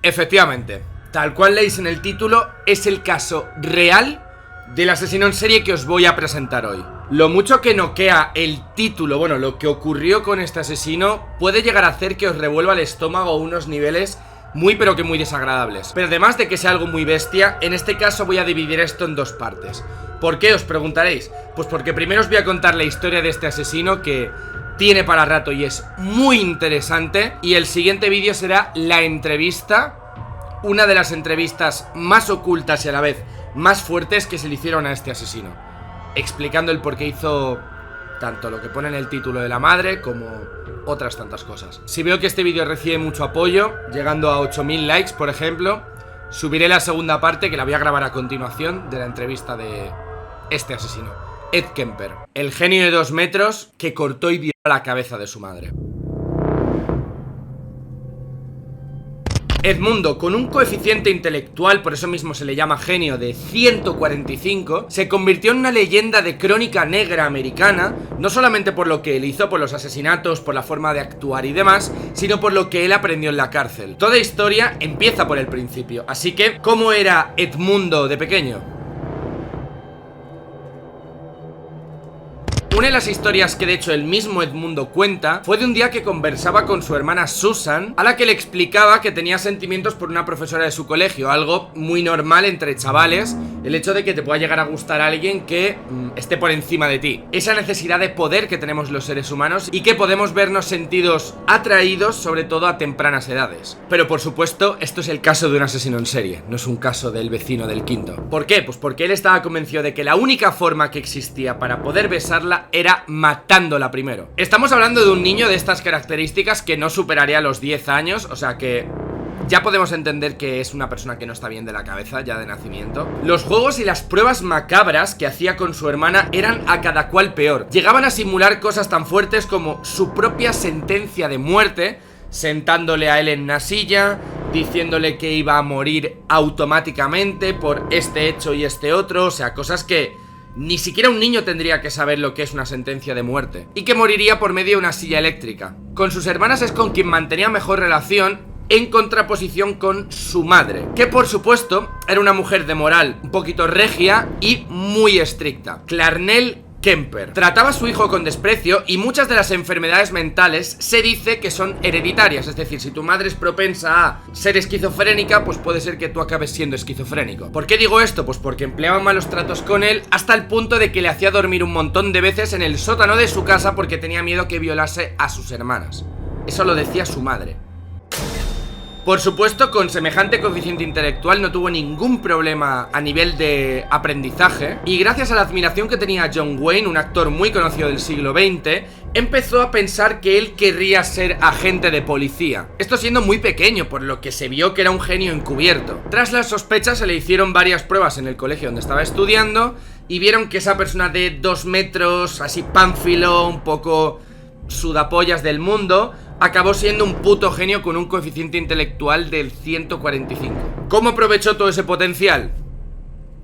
Efectivamente, tal cual leéis en el título, es el caso real del asesino en serie que os voy a presentar hoy. Lo mucho que noquea el título, bueno, lo que ocurrió con este asesino, puede llegar a hacer que os revuelva el estómago a unos niveles muy pero que muy desagradables. Pero además de que sea algo muy bestia, en este caso voy a dividir esto en dos partes. ¿Por qué? Os preguntaréis. Pues porque primero os voy a contar la historia de este asesino, que tiene para rato y es muy interesante. Y el siguiente vídeo será la entrevista, una de las entrevistas más ocultas y a la vez más fuertes que se le hicieron a este asesino, explicando el por qué hizo tanto lo que pone en el título de la madre como otras tantas cosas. Si veo que este vídeo recibe mucho apoyo, llegando a 8000 likes por ejemplo, subiré la segunda parte, que la voy a grabar a continuación, de la entrevista de este asesino, Ed Kemper, el genio de 2 metros que cortó y violó la cabeza de su madre. Edmundo, con un coeficiente intelectual, por eso mismo se le llama genio, de 145, se convirtió en una leyenda de crónica negra americana, no solamente por lo que él hizo, por los asesinatos, por la forma de actuar y demás, sino por lo que él aprendió en la cárcel. Toda historia empieza por el principio, así que, ¿cómo era Edmundo de pequeño? Una de las historias que de hecho el mismo Edmundo cuenta fue de un día que conversaba con su hermana Susan, a la que le explicaba que tenía sentimientos por una profesora de su colegio, algo muy normal entre chavales, el hecho de que te pueda llegar a gustar a alguien que esté por encima de ti. Esa necesidad de poder que tenemos los seres humanos y que podemos vernos sentidos atraídos sobre todo a tempranas edades. Pero por supuesto, esto es el caso de un asesino en serie, no es un caso del vecino del quinto. ¿Por qué? Pues porque él estaba convencido de que la única forma que existía para poder besarla era matándola primero. Estamos hablando de un niño de estas características que no superaría los 10 años, o sea que ya podemos entender que es una persona que no está bien de la cabeza ya de nacimiento. Los juegos y las pruebas macabras que hacía con su hermana eran a cada cual peor. Llegaban a simular cosas tan fuertes como su propia sentencia de muerte, sentándole a él en una silla, diciéndole que iba a morir automáticamente por este hecho y este otro, o sea, cosas que ni siquiera un niño tendría que saber lo que es una sentencia de muerte. Y que moriría por medio de una silla eléctrica. Con sus hermanas es con quien mantenía mejor relación, en contraposición con su madre, que por supuesto era una mujer de moral un poquito regia y muy estricta, Clarnell Kemper. Trataba a su hijo con desprecio y muchas de las enfermedades mentales se dice que son hereditarias, es decir, si tu madre es propensa a ser esquizofrénica, pues puede ser que tú acabes siendo esquizofrénico. ¿Por qué digo esto? Pues porque empleaba malos tratos con él hasta el punto de que le hacía dormir un montón de veces en el sótano de su casa porque tenía miedo que violase a sus hermanas. Eso lo decía su madre. Por supuesto, con semejante coeficiente intelectual no tuvo ningún problema a nivel de aprendizaje y gracias a la admiración que tenía John Wayne, un actor muy conocido del siglo XX, empezó a pensar que él querría ser agente de policía. Esto siendo muy pequeño, por lo que se vio que era un genio encubierto. Tras las sospechas se le hicieron varias pruebas en el colegio donde estaba estudiando y vieron que esa persona de 2 metros, así pánfilo, un poco sudapollas del mundo, acabó siendo un puto genio con un coeficiente intelectual del 145. ¿Cómo aprovechó todo ese potencial?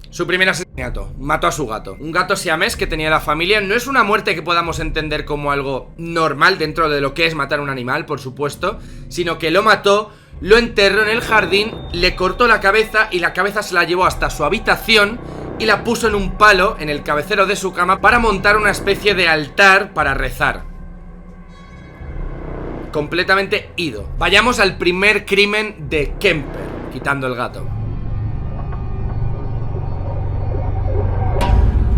Su primer asesinato, mató a su gato. Un gato siamés que tenía la familia. No es una muerte que podamos entender como algo normal dentro de lo que es matar a un animal, por supuesto, sino que lo mató, lo enterró en el jardín, le cortó la cabeza y la cabeza se la llevó hasta su habitación y la puso en un palo en el cabecero de su cama para montar una especie de altar para rezar. Completamente ido. Vayamos al primer crimen de Kemper, quitando el gato.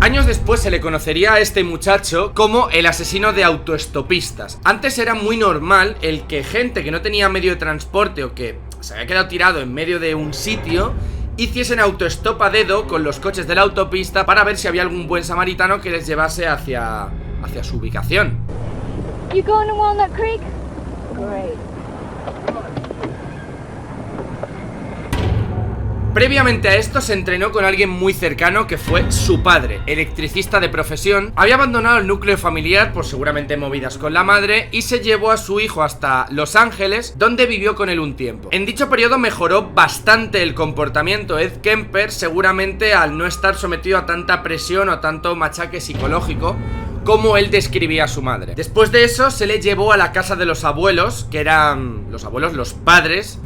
Años después se le conocería a este muchacho como el asesino de autoestopistas. Antes era muy normal el que gente que no tenía medio de transporte o que se había quedado tirado en medio de un sitio hiciesen autostop a dedo con los coches de la autopista para ver si había algún buen samaritano que les llevase hacia su ubicación. You going to Walnut Creek? Great. Previamente a esto se entrenó con alguien muy cercano que fue su padre, electricista de profesión. Había abandonado el núcleo familiar por seguramente movidas con la madre y se llevó a su hijo hasta Los Ángeles, donde vivió con él un tiempo. En dicho periodo mejoró bastante el comportamiento Ed Kemper, seguramente al no estar sometido a tanta presión o tanto machaque psicológico como él describía a su madre. Después de eso se le llevó a la casa de los abuelos, que eran los abuelos, los padres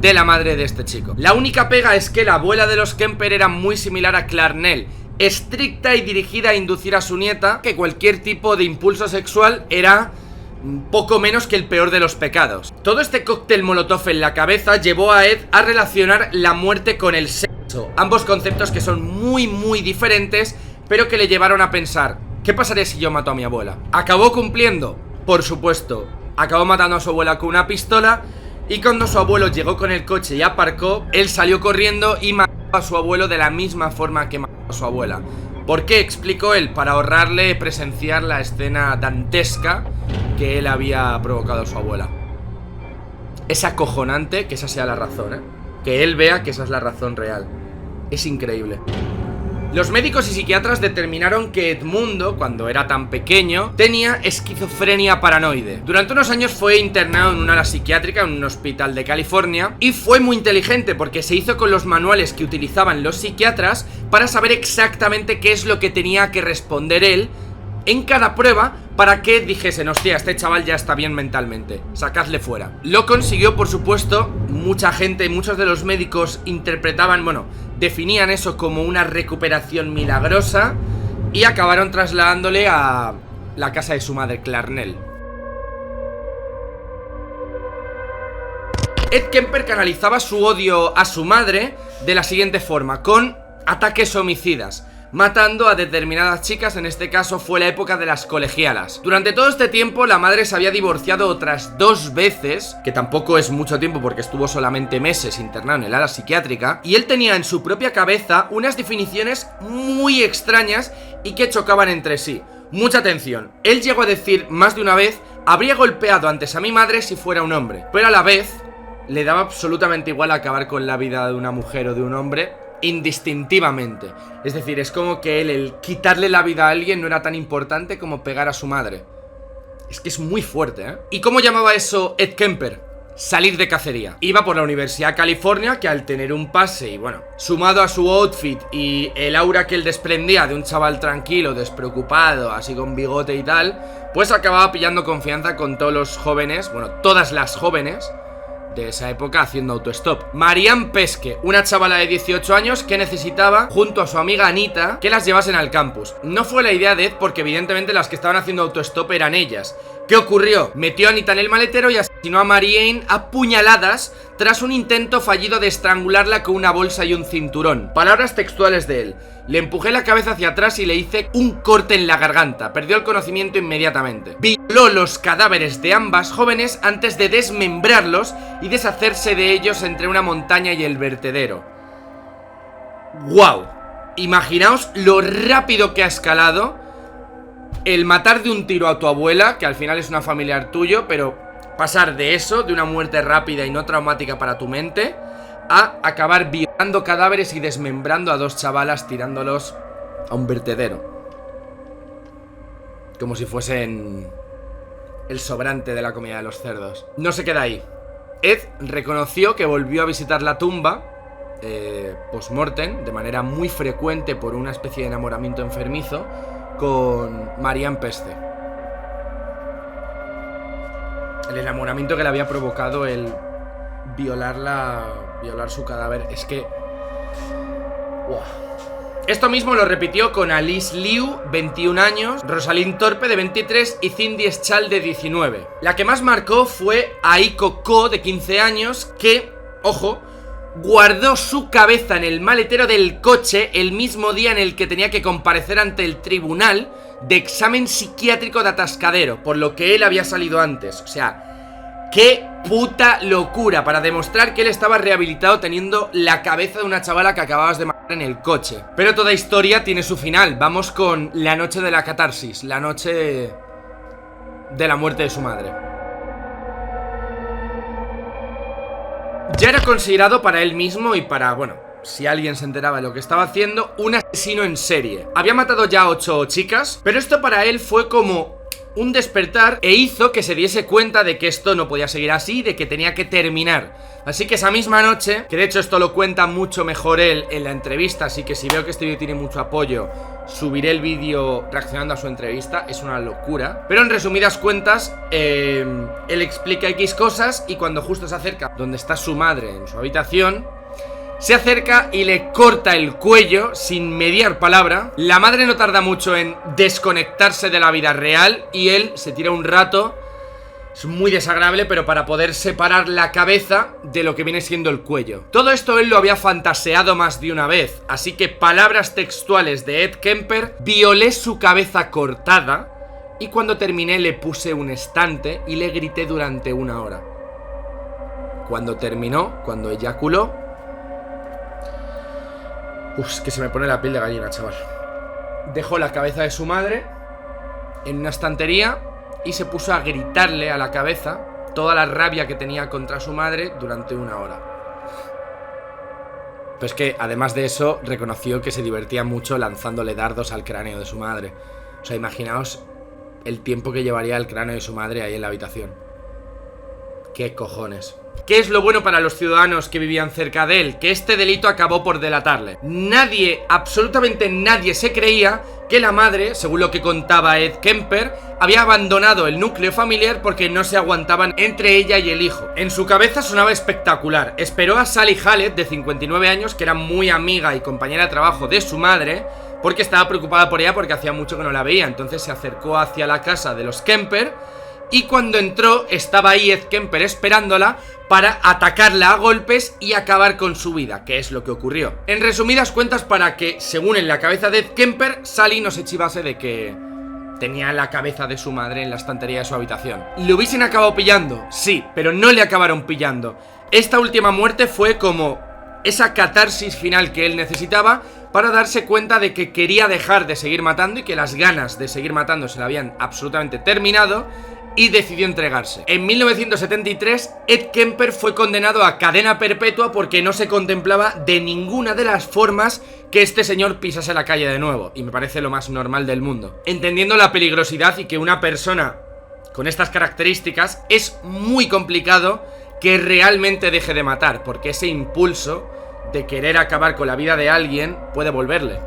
de la madre de este chico. La única pega es que la abuela de los Kemper era muy similar a Clarnell, estricta y dirigida a inducir a su nieta que cualquier tipo de impulso sexual era poco menos que el peor de los pecados. Todo este cóctel molotov en la cabeza llevó a Ed a relacionar la muerte con el sexo, ambos conceptos que son muy diferentes, pero que le llevaron a pensar: ¿qué pasaría si yo mato a mi abuela? ¿Acabó cumpliendo? Por supuesto. Acabó matando a su abuela con una pistola, y cuando su abuelo llegó con el coche y aparcó, él salió corriendo y mató a su abuelo de la misma forma que mató a su abuela. ¿Por qué? Explicó él: para ahorrarle presenciar la escena dantesca que él había provocado a su abuela. Es acojonante que esa sea la razón, ¿eh? Que él vea que esa es la razón real. Es increíble. Los médicos y psiquiatras determinaron que Edmundo, cuando era tan pequeño, tenía esquizofrenia paranoide. Durante unos años fue internado en una ala psiquiátrica en un hospital de California, y fue muy inteligente porque se hizo con los manuales que utilizaban los psiquiatras para saber exactamente qué es lo que tenía que responder él en cada prueba, para que dijesen: hostia, este chaval ya está bien mentalmente, sacadle fuera. Lo consiguió, por supuesto. Mucha gente, muchos de los médicos interpretaban, bueno, definían eso como una recuperación milagrosa, y acabaron trasladándole a la casa de su madre, Clarnell. Ed Kemper canalizaba su odio a su madre de la siguiente forma: con ataques homicidas, matando a determinadas chicas. En este caso fue la época de las colegialas. Durante todo este tiempo la madre se había divorciado otras 2 veces, que tampoco es mucho tiempo porque estuvo solamente meses internado en el ala psiquiátrica, y él tenía en su propia cabeza unas definiciones muy extrañas y que chocaban entre sí. Mucha atención: él llegó a decir más de una vez: habría golpeado antes a mi madre si fuera un hombre, pero a la vez le daba absolutamente igual acabar con la vida de una mujer o de un hombre indistintivamente. Es decir, es como que él, el quitarle la vida a alguien no era tan importante como pegar a su madre. Es que es muy fuerte, ¿eh? ¿Y cómo llamaba eso Ed Kemper? Salir de cacería. Iba por la Universidad de California, que al tener un pase y bueno, sumado a su outfit y el aura que él desprendía de un chaval tranquilo, despreocupado, así con bigote y tal, pues acababa pillando confianza con todos los jóvenes, bueno, todas las jóvenes de esa época, haciendo autostop. Marianne Pesque, una chavala de 18 años que necesitaba, junto a su amiga Anita, que las llevasen al campus. No fue la idea de Ed, porque evidentemente las que estaban haciendo autostop eran ellas. ¿Qué ocurrió? Metió a Anita en el maletero y asesinó a Marianne a puñaladas tras un intento fallido de estrangularla con una bolsa y un cinturón. Palabras textuales de él: le empujé la cabeza hacia atrás y le hice un corte en la garganta. Perdió el conocimiento inmediatamente. Violó los cadáveres de ambas jóvenes antes de desmembrarlos y deshacerse de ellos entre una montaña y el vertedero. ¡Wow! Imaginaos lo rápido que ha escalado el matar de un tiro a tu abuela, que al final es una familiar tuyo, pero pasar de eso, de una muerte rápida y no traumática para tu mente, a acabar violando cadáveres y desmembrando a 2 chavalas, tirándolos a un vertedero, como si fuesen el sobrante de la comida de los cerdos. No se queda ahí. Ed reconoció que volvió a visitar la tumba post-mortem de manera muy frecuente por una especie de enamoramiento enfermizo con Marianne Pesce. El enamoramiento que le había provocado el violar su cadáver. Es que... ¡Wow! Esto mismo lo repitió con Alice Liu, 21 años, Rosalind Thorpe, de 23, y Cindy Schall, de 19. La que más marcó fue Aiko Ko, de 15 años, que, ojo, guardó su cabeza en el maletero del coche el mismo día en el que tenía que comparecer ante el tribunal de examen psiquiátrico de atascadero, por lo que él había salido antes. O sea, qué puta locura, para demostrar que él estaba rehabilitado teniendo la cabeza de una chavala que acababas de matar en el coche. Pero toda historia tiene su final. Vamos con la noche de la catarsis, la noche de la muerte de su madre. Ya era considerado para él mismo y para, bueno, si alguien se enteraba de lo que estaba haciendo, un asesino en serie. Había matado ya 8 chicas, pero esto para él fue como un despertar e hizo que se diese cuenta de que esto no podía seguir así, de que tenía que terminar. Así que esa misma noche, que de hecho esto lo cuenta mucho mejor él en la entrevista, así que si veo que este vídeo tiene mucho apoyo, subiré el vídeo reaccionando a su entrevista, es una locura. Pero en resumidas cuentas, él explica X cosas y cuando justo se acerca donde está su madre en su habitación, se acerca y le corta el cuello sin mediar palabra. La madre no tarda mucho en desconectarse de la vida real y él se tira un rato. Es muy desagradable, pero para poder separar la cabeza de lo que viene siendo el cuello. Todo esto él lo había fantaseado más de una vez, así que palabras textuales de Ed Kemper: violé su cabeza cortada y cuando terminé le puse un estante y le grité durante 1 hora. Cuando terminó, cuando eyaculó, que se me pone la piel de gallina, chaval. Dejó la cabeza de su madre en una estantería y se puso a gritarle a la cabeza toda la rabia que tenía contra su madre durante 1 hora. Pues que además de eso reconoció que se divertía mucho lanzándole dardos al cráneo de su madre. O sea, imaginaos el tiempo que llevaría el cráneo de su madre ahí en la habitación. ¿Qué cojones? ¿Qué es lo bueno para los ciudadanos que vivían cerca de él? Que este delito acabó por delatarle. Nadie, absolutamente nadie se creía que la madre, según lo que contaba Ed Kemper, había abandonado el núcleo familiar porque no se aguantaban entre ella y el hijo. En su cabeza sonaba espectacular. Esperó a Sally Hallett, de 59 años, que era muy amiga y compañera de trabajo de su madre, porque estaba preocupada por ella porque hacía mucho que no la veía. Entonces se acercó hacia la casa de los Kemper y cuando entró estaba ahí Ed Kemper esperándola para atacarla a golpes y acabar con su vida, que es lo que ocurrió. En resumidas cuentas, para que, según en la cabeza de Ed Kemper, Sally no se chivase de que tenía la cabeza de su madre en la estantería de su habitación. ¿Le hubiesen acabado pillando? Sí, pero no le acabaron pillando. Esta última muerte fue como esa catarsis final que él necesitaba para darse cuenta de que quería dejar de seguir matando y que las ganas de seguir matando se le habían absolutamente terminado, y decidió entregarse. En 1973, Ed Kemper fue condenado a cadena perpetua porque no se contemplaba de ninguna de las formas que este señor pisase la calle de nuevo, y me parece lo más normal del mundo. Entendiendo la peligrosidad y que una persona con estas características es muy complicado que realmente deje de matar, porque ese impulso de querer acabar con la vida de alguien puede volverle.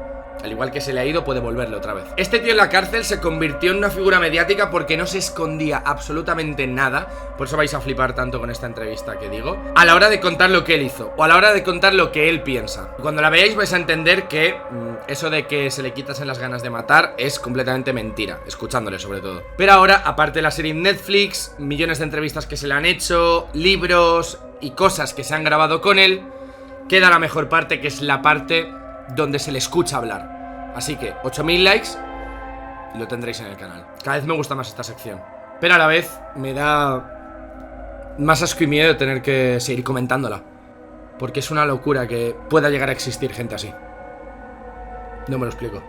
Al igual que se le ha ido, puede volverle otra vez. Este tío en la cárcel se convirtió en una figura mediática porque no se escondía absolutamente nada. Por eso vais a flipar tanto con esta entrevista que digo, a la hora de contar lo que él hizo, o a la hora de contar lo que él piensa. Cuando la veáis vais a entender que eso de que se le quitasen las ganas de matar es completamente mentira, escuchándole sobre todo. Pero ahora, aparte de la serie en Netflix, millones de entrevistas que se le han hecho, libros y cosas que se han grabado con él, queda la mejor parte, que es la parte donde se le escucha hablar. Así que 8000 likes y lo tendréis en el canal. Cada vez me gusta más esta sección, pero a la vez me da más asco y miedo de tener que seguir comentándola, porque es una locura que pueda llegar a existir gente así. No me lo explico.